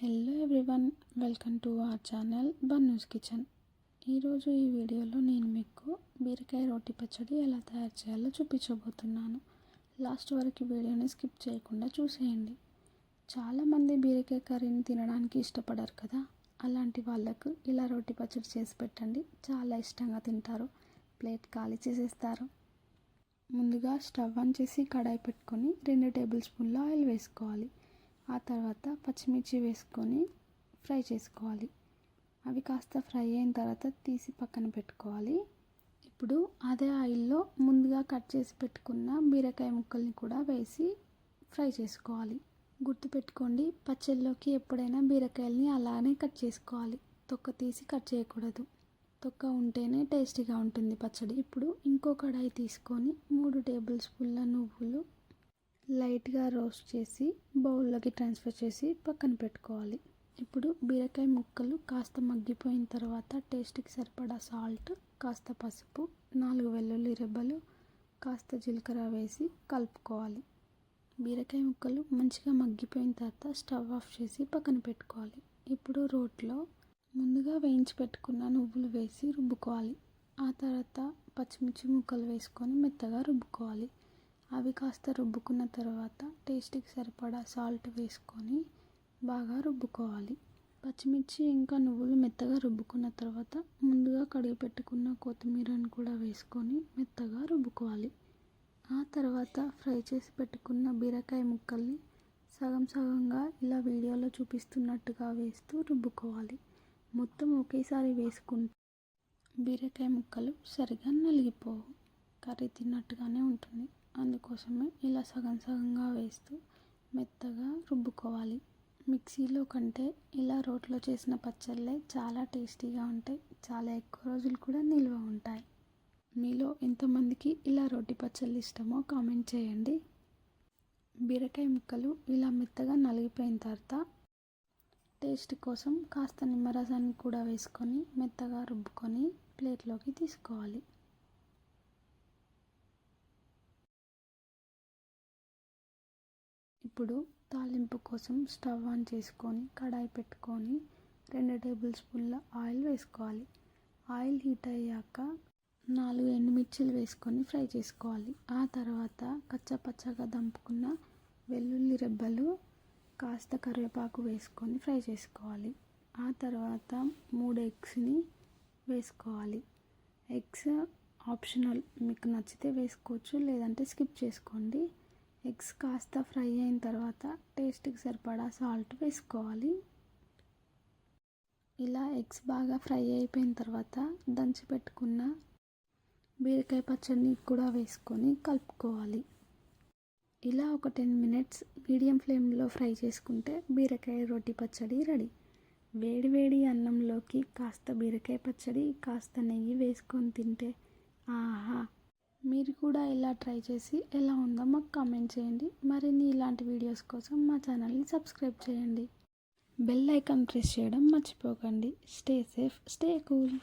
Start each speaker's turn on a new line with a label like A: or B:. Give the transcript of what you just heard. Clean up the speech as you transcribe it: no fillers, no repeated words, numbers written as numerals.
A: Hello everyone, welcome to our channel Bunnu's kitchen. ఈరోజు ఈ వీడియోలో నేను మీకు బీరకాయ రోటి పచ్చడి ఎలా తయారు చేయాలో చూపించబోతున్నాను. లాస్ట్ వరకు వీడియోని స్కిప్ చేయకుండా చూసేయండి. చాలామంది బీరకాయ కర్రీని తినడానికి ఇష్టపడరు కదా, అలాంటి వాళ్ళకు ఇలా రోటి పచ్చడి చేసి పెట్టండి, చాలా ఇష్టంగా తింటారు, ప్లేట్ ఖాళీ చేసేస్తారు. ముందుగా స్టవ్ ఆన్ చేసి కడాయి పెట్టుకొని 2 టేబుల్ స్పూన్ల ఆయిల్ వేసుకోవాలి. ఆ తర్వాత పచ్చిమిర్చి వేసుకొని ఫ్రై చేసుకోవాలి. అవి కాస్త ఫ్రై అయిన తర్వాత తీసి పక్కన పెట్టుకోవాలి. ఇప్పుడు అదే ఆయిల్లో ముందుగా కట్ చేసి పెట్టుకున్న బీరకాయ ముక్కల్ని కూడా వేసి ఫ్రై చేసుకోవాలి. గుర్తుపెట్టుకోండి, పచ్చళ్ళలోకి ఎప్పుడైనా బీరకాయల్ని అలానే కట్ చేసుకోవాలి, తొక్క తీసి కట్ చేయకూడదు. తొక్క ఉంటేనే టేస్టీగా ఉంటుంది పచ్చడి. ఇప్పుడు ఇంకో కడాయి తీసుకొని 3 టేబుల్ స్పూన్ల నువ్వులు లైట్గా రోస్ట్ చేసి బౌల్లోకి ట్రాన్స్ఫర్ చేసి పక్కన పెట్టుకోవాలి. ఇప్పుడు బీరకాయ ముక్కలు కాస్త మగ్గిపోయిన తర్వాత టేస్ట్కి సరిపడా సాల్ట్, కాస్త పసుపు, 4 వెల్లుల్లి రెబ్బలు, కాస్త జీలకర్ర వేసి కలుపుకోవాలి. బీరకాయ ముక్కలు మంచిగా మగ్గిపోయిన తర్వాత స్టవ్ ఆఫ్ చేసి పక్కన పెట్టుకోవాలి. ఇప్పుడు రోట్లో ముందుగా వేయించి పెట్టుకున్న నువ్వులు వేసి రుబ్బుకోవాలి. ఆ తర్వాత పచ్చిమిర్చి ముక్కలు వేసుకొని మెత్తగా రుబ్బుకోవాలి. అవి కాస్త రుబ్బుకున్న తర్వాత టేస్ట్కి సరిపడా సాల్ట్ వేసుకొని బాగా రుబ్బుకోవాలి. పచ్చిమిర్చి ఇంకా నువ్వులు మెత్తగా రుబ్బుకున్న తర్వాత ముందుగా కడిగి పెట్టుకున్న కొత్తిమీరను కూడా వేసుకొని మెత్తగా రుబ్బుకోవాలి. ఆ తర్వాత ఫ్రై చేసి పెట్టుకున్న బీరకాయ ముక్కల్ని సగం సగంగా ఇలా వీడియోలో చూపిస్తున్నట్టుగా వేస్తూ రుబ్బుకోవాలి. మొత్తం ఒకేసారి వేసుకుంటే బీరకాయ ముక్కలు సరిగా నలిగిపోవు, కర్రీ తిన్నట్టుగానే ఉంటుంది. అందుకోసమే ఇలా సగం సగంగా వేస్తూ మెత్తగా రుబ్బుకోవాలి. మిక్సీలో కంటే ఇలా రోట్లో చేసిన పచ్చళ్ళే చాలా టేస్టీగా ఉంటాయి, చాలా ఎక్కువ రోజులు కూడా నిల్వ ఉంటాయి. మీలో ఎంతమందికి ఇలా రోటి పచ్చళ్ళు ఇష్టమో కామెంట్ చేయండి. బీరకాయ ముక్కలు ఇలా మెత్తగా నలిగిపోయిన తర్వాత టేస్ట్ కోసం కాస్త నిమ్మరసాన్ని కూడా వేసుకొని మెత్తగా రుబ్బుకొని ప్లేట్లోకి తీసుకోవాలి. ఇప్పుడు తాలింపు కోసం స్టవ్ ఆన్ చేసుకొని కడాయి పెట్టుకొని 2 టేబుల్ స్పూన్ల ఆయిల్ వేసుకోవాలి. ఆయిల్ హీట్ అయ్యాక 4 ఎండుమిర్చిలు వేసుకొని ఫ్రై చేసుకోవాలి. ఆ తర్వాత కచ్చపచ్చగా దంపుకున్న వెల్లుల్లి రెబ్బలు, కాస్త కరివేపాకు వేసుకొని ఫ్రై చేసుకోవాలి. ఆ తర్వాత 3 ఎగ్స్ని వేసుకోవాలి. ఎగ్స్ ఆప్షనల్, మీకు నచ్చితే వేసుకోవచ్చు, లేదంటే స్కిప్ చేసుకోండి. ఎగ్స్ కాస్త ఫ్రై అయిన తర్వాత టేస్ట్కి సరిపడా సాల్ట్ వేసుకోవాలి. ఇలా ఎగ్స్ బాగా ఫ్రై అయిపోయిన తర్వాత దంచి పెట్టుకున్న బీరకాయ పచ్చడిని కూడా వేసుకొని కలుపుకోవాలి. ఇలా ఒక 10 మినిట్స్ మీడియం ఫ్లేమ్లో ఫ్రై చేసుకుంటే బీరకాయ రోటి పచ్చడి రెడీ. వేడి వేడి అన్నంలోకి కాస్త బీరకాయ పచ్చడి, కాస్త నెయ్యి వేసుకొని తింటే ఆహా! మీరు కూడా ఇలా ట్రై చేసి ఎలా ఉందో మాకు కామెంట్ చేయండి. మరిన్ని ఇలాంటి వీడియోస్ కోసం మా ఛానల్ని సబ్స్క్రైబ్ చేయండి. బెల్ ఐకాన్ ప్రెస్ చేయడం మర్చిపోకండి. Stay safe, stay cool.